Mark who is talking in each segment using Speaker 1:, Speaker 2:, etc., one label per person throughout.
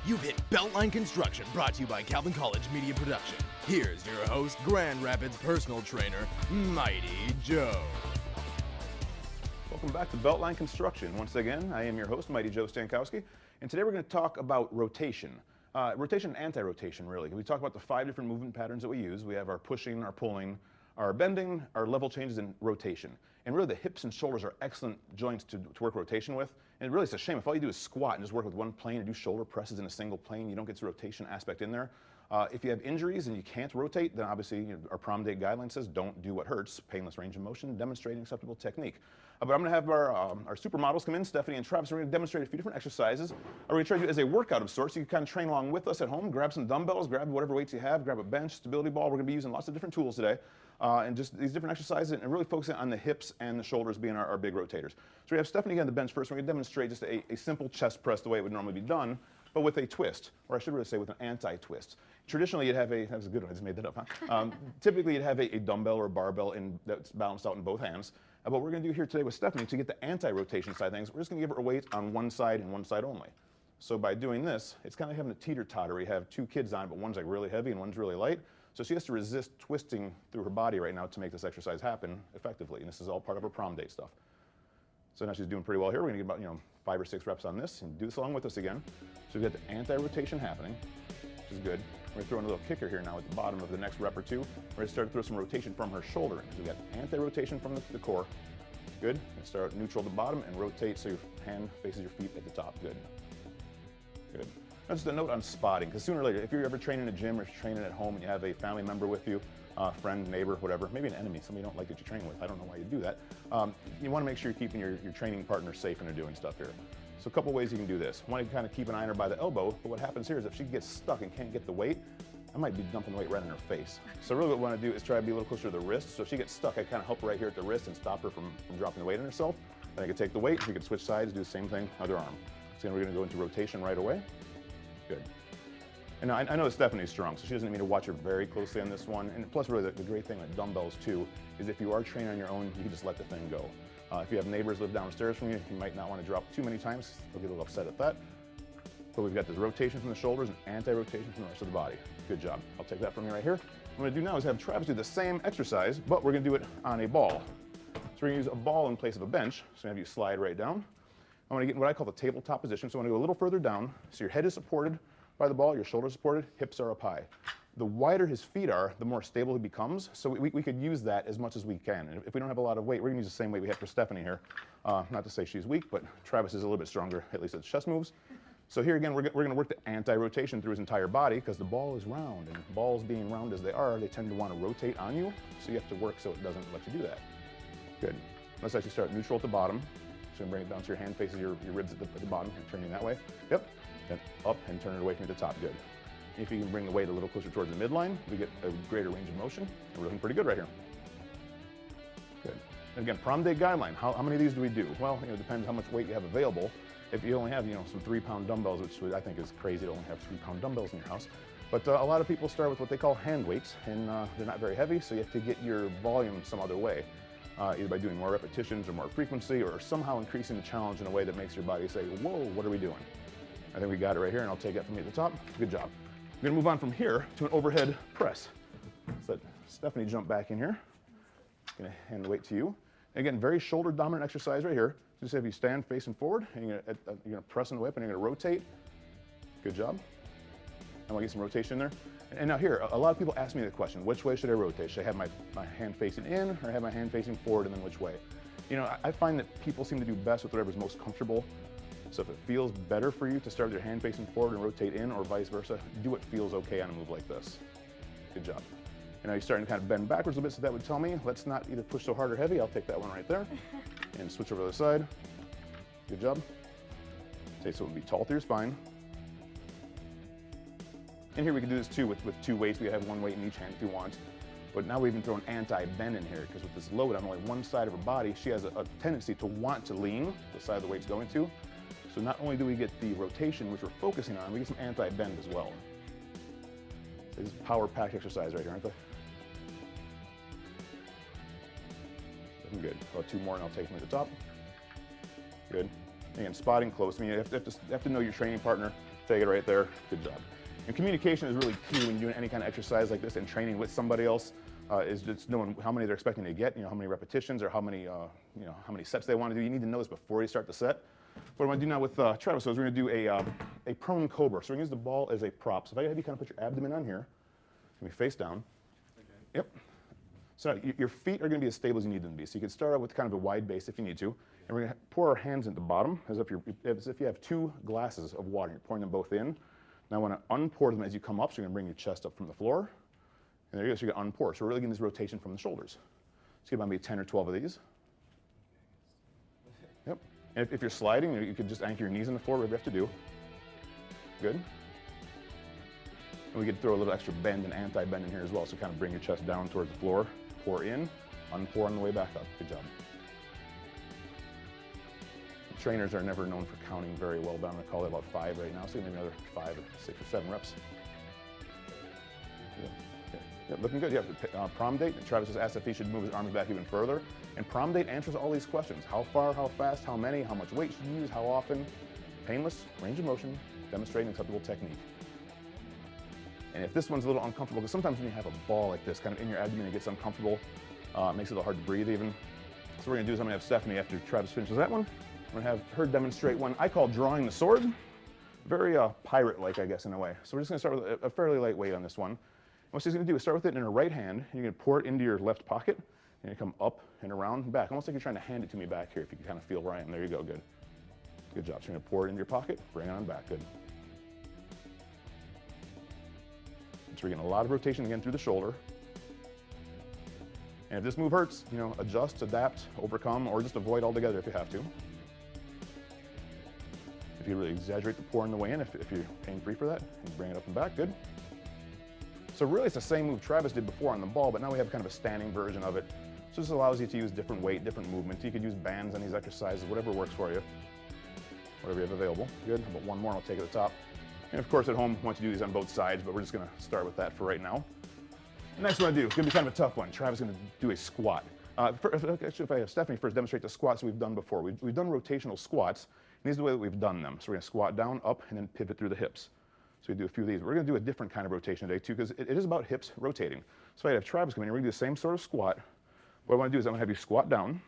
Speaker 1: You've hit Beltline Construction, brought to you by Calvin College Media Production. Here's your host, Grand Rapids personal trainer, Mighty Joe.
Speaker 2: Welcome back to Beltline Construction. Once again, I am your host, Mighty Joe Stankowski, and today we're going to talk about rotation. Rotation and anti-rotation, really. We talk about the 5 different movement patterns that we use. We have our pushing, our pulling, our bending, our level changes, and rotation. And really the hips and shoulders are excellent joints to work rotation with. And really it's a shame if all you do is squat and just work with one plane and do shoulder presses in a single plane, you don't get the rotation aspect in there. If you have injuries and you can't rotate, then obviously our prom date guideline says don't do what hurts, painless range of motion, demonstrating acceptable technique. But I'm going to have our supermodels come in, Stephanie and Travis. We're going to demonstrate a few different exercises. We're going to try to do it as a workout of sorts. You can kind of train along with us at home, grab some dumbbells, grab whatever weights you have, grab a bench, stability ball. We're going to be using lots of different tools today. And just these different exercises and really focusing on the hips and the shoulders being our big rotators. So we have Stephanie on the bench first. We're going to demonstrate just a simple chest press the way it would normally be done, but with a twist, or I should really say with an anti-twist. Traditionally, you'd have that was a good one, I just made that up, huh? Typically, you'd have a dumbbell or a barbell that's balanced out in both hands. What we're going to do here today with Stephanie, to get the anti-rotation side of things, we're just going to give her a weight on one side and one side only. So by doing this, it's kind of having a teeter-totter. We have 2 kids on, but one's like really heavy and one's really light. So she has to resist twisting through her body right now to make this exercise happen effectively. And this is all part of her prom date stuff. So now she's doing pretty well here. We're going to get about 5 or 6 reps on this and do this along with us again. So we've got the anti-rotation happening, which is good. We're going to throw in a little kicker here now at the bottom of the next rep or 2. We're going to start to throw some rotation from her shoulder in. So we've got anti-rotation from the core. Good. And start neutral at the bottom and rotate so your hand faces your feet at the top. Good. Good. Now just a note on spotting, because sooner or later, if you're ever training in a gym or if you're training at home and you have a family member with you, friend, neighbor, whatever, maybe an enemy, somebody you don't like that you train with, I don't know why you do that, you want to make sure you're keeping your training partner safe when they're doing stuff here. So a couple ways you can do this. One, you kind of keep an eye on her by the elbow, but what happens here is if she gets stuck and can't get the weight, I might be dumping weight right in her face. So really what we want to do is try to be a little closer to the wrist. So if she gets stuck, I kind of help her right here at the wrist and stop her from dropping the weight on herself. Then I can take the weight, we can switch sides, do the same thing, other arm. So then we're going to go into rotation right away. Good. And now, I know Stephanie's strong, so she doesn't need me to watch her very closely on this one. And plus, really, the great thing with dumbbells, too, is if you are training on your own, you can just let the thing go. If you have neighbors live downstairs from you, you might not want to drop too many times. They'll get a little upset at that. But we've got this rotation from the shoulders and anti-rotation from the rest of the body. Good job. I'll take that from you right here. What I'm going to do now is have Travis do the same exercise, but we're going to do it on a ball. So we're going to use a ball in place of a bench. So I'm going to have you slide right down. I'm going to get in what I call the tabletop position. So I'm going to go a little further down. So your head is supported by the ball, your shoulders supported, hips are up high. The wider his feet are, the more stable he becomes. So we could use that as much as we can. And if we don't have a lot of weight, we're going to use the same weight we have for Stephanie here. Not to say she's weak, but Travis is a little bit stronger, at least at chest moves. So here again, we're going to work the anti-rotation through his entire body because the ball is round. And balls being round as they are, they tend to want to rotate on you. So you have to work so it doesn't let you do that. Good. Let's actually start neutral at the bottom. So bring it down so your hand faces your ribs at the bottom and turning that way. Yep. Then up and turn it away from the top. Good. If you can bring the weight a little closer towards the midline, we get a greater range of motion. We're looking pretty good right here. Good. And again, prom day guideline. How many of these do we do? Well, it depends how much weight you have available. If you only have, some 3-pound dumbbells, which I think is crazy to only have 3-pound dumbbells in your house. But a lot of people start with what they call hand weights, and they're not very heavy, so you have to get your volume some other way. Either by doing more repetitions or more frequency, or somehow increasing the challenge in a way that makes your body say, whoa, what are we doing? I think we got it right here, and I'll take that from you at the top. Good job. We're going to move on from here to an overhead press. So let Stephanie jump back in here. I'm going to hand the weight to you. Again, very shoulder dominant exercise right here. Just have you stand facing forward, and you're going to press in the whip, and you're going to rotate. Good job. I want to get some rotation there. And now here, a lot of people ask me the question, which way should I rotate? Should I have my hand facing in, or have my hand facing forward, and then which way? I find that people seem to do best with whatever's most comfortable. So if it feels better for you to start with your hand facing forward and rotate in, or vice versa, do what feels okay on a move like this. Good job. And now you're starting to kind of bend backwards a little bit, so that would tell me, let's not either push so hard or heavy. I'll take that one right there. And switch over to the side. Good job. Okay, so it would be tall through your spine. And here we can do this too with 2 weights. We have 1 weight in each hand if you want. But now we've even thrown anti-bend in here, because with this load on only one side of her body, she has a tendency to want to lean the side the weight's going to. So not only do we get the rotation, which we're focusing on, we get some anti-bend as well. So this is power-packed exercise right here, aren't they? Looking good. About 2 more and I'll take them at the top. Good. Again, spotting close. I mean, you have to know your training partner. Take it right there. Good job. And communication is really key when you're doing any kind of exercise like this and training with somebody else. Is just knowing how many they're expecting to get, how many repetitions or how many sets they want to do. You need to know this before you start the set. What I want to do now with Travis is we're going to do a prone cobra. So we're going to use the ball as a prop. So if I have you kind of put your abdomen on here, it's going to be face down. Okay. Yep. So now, your feet are going to be as stable as you need them to be. So you can start out with kind of a wide base if you need to. And we're going to pour our hands at the bottom as if you have 2 glasses of water. You're pouring them both in. Now I want to unpour them as you come up. So you're going to bring your chest up from the floor. And there you go, so you're going to unpour. So we're really getting this rotation from the shoulders. So give about maybe 10 or 12 of these. Yep. And if you're sliding, you could just anchor your knees on the floor, whatever you have to do. Good. And we could throw a little extra bend and anti-bend in here as well. So kind of bring your chest down towards the floor, pour in, unpour on the way back up. Good job. Trainers are never known for counting very well, but I'm going to call it about 5 right now. So maybe another 5 or 6 or 7 reps. Good. Yeah, looking good. Yeah, prom date. Travis has asked if he should move his arms back even further. And prom date answers all these questions. How far, how fast, how many, how much weight should you use, how often. Painless, range of motion, demonstrating acceptable technique. And if this one's a little uncomfortable, because sometimes when you have a ball like this kind of in your abdomen, it gets uncomfortable. It makes it a little hard to breathe even. So what we're going to do is I'm going to have Stephanie, after Travis finishes that one, I'm going to have her demonstrate one I call drawing the sword. Very pirate-like, I guess, in a way. So we're just going to start with a fairly light weight on this one. What she's going to do is start with it in her right hand, and you're going to pour it into your left pocket, and you come up and around and back, almost like you're trying to hand it to me back here, if you can kind of feel where I am. There you go, good. Good job. So you're going to pour it into your pocket, bring it on back, good. So we're getting a lot of rotation again through the shoulder. And if this move hurts, adjust, adapt, overcome, or just avoid altogether if you have to. If you really exaggerate the pour on the way in, if you're pain-free for that, and bring it up and back, good. So really it's the same move Travis did before on the ball, but now we have kind of a standing version of it. So this allows you to use different weight, different movement. You could use bands on these exercises, whatever works for you. Whatever you have available. Good, how about one more, I'll take it at the top. And of course at home, I want you to do these on both sides, but we're just gonna start with that for right now. The next one I do, it's gonna be kind of a tough one. Travis is gonna do a squat. Actually, if I have Stephanie first demonstrate the squats we've done before. We've done rotational squats, and these are the way that we've done them. So we're gonna squat down, up, and then pivot through the hips. So we do a few of these. We're going to do a different kind of rotation today too, because it is about hips rotating. So I have Travis come in, we're going to do the same sort of squat. What I want to do is I'm going to have you squat down. And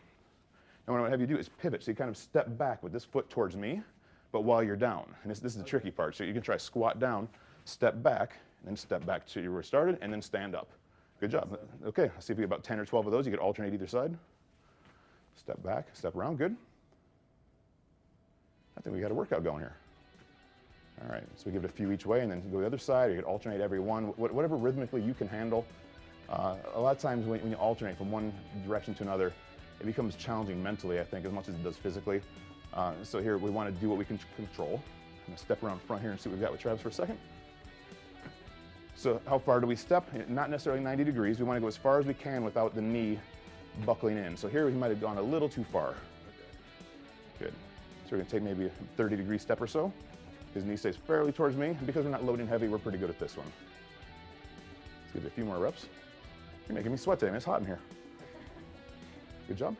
Speaker 2: what I want to have you do is pivot. So you kind of step back with this foot towards me, but while you're down. And this is the tricky part. So you can try squat down, step back, and then step back to where you started, and then stand up. Good job. Okay, let's see if we get about 10 or 12 of those. You could alternate either side. Step back, step around, good. I think we got a workout going here. All right, so we give it a few each way and then go the other side, or you could alternate every one, whatever rhythmically you can handle. A lot of times when you alternate from one direction to another, it becomes challenging mentally, I think, as much as it does physically. So here we want to do what we can control. I'm going to step around front here and see what we've got with Travis for a second. So how far do we step? Not necessarily 90 degrees. We want to go as far as we can without the knee buckling in. So here we might have gone a little too far. Okay. Good. So we're going to take maybe a 30-degree step or so. His knee stays fairly towards me, and because we're not loading heavy, we're pretty good at this one. Let's give it a few more reps. You're making me sweat today, man. It's hot in here. Good job.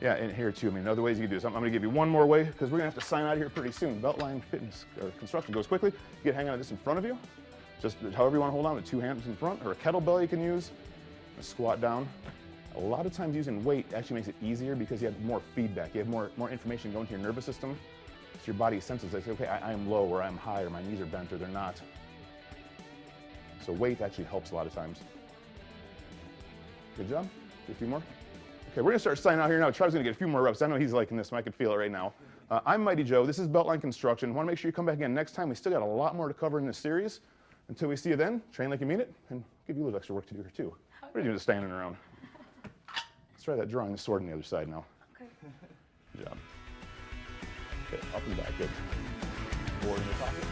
Speaker 2: Yeah, and here too, other ways you can do this. I'm going to give you one more way, because we're going to have to sign out of here pretty soon. Beltline Fitness or Construction goes quickly. You can hang on to this in front of you. Just however you want to hold on with 2 hands in front, or a kettlebell you can use. And squat down. A lot of times using weight actually makes it easier because you have more feedback. You have more information going to your nervous system. So your body senses, they say, okay, I am low, or I'm high, or my knees are bent, or they're not. So weight actually helps a lot of times. Good job. Do a few more. Okay, we're going to start signing out here now. Travis is going to get a few more reps. I know he's liking this one. I can feel it right now. I'm Mighty Joe. This is Beltline Construction. I want to make sure you come back again next time. We still got a lot more to cover in this series. Until we see you then, train like you mean it, and give you a little extra work to do here too. Okay. What are you just standing around? Let's try that drawing the sword on the other side now. Okay. Good job. Okay, up and back, good. Forward in your pocket.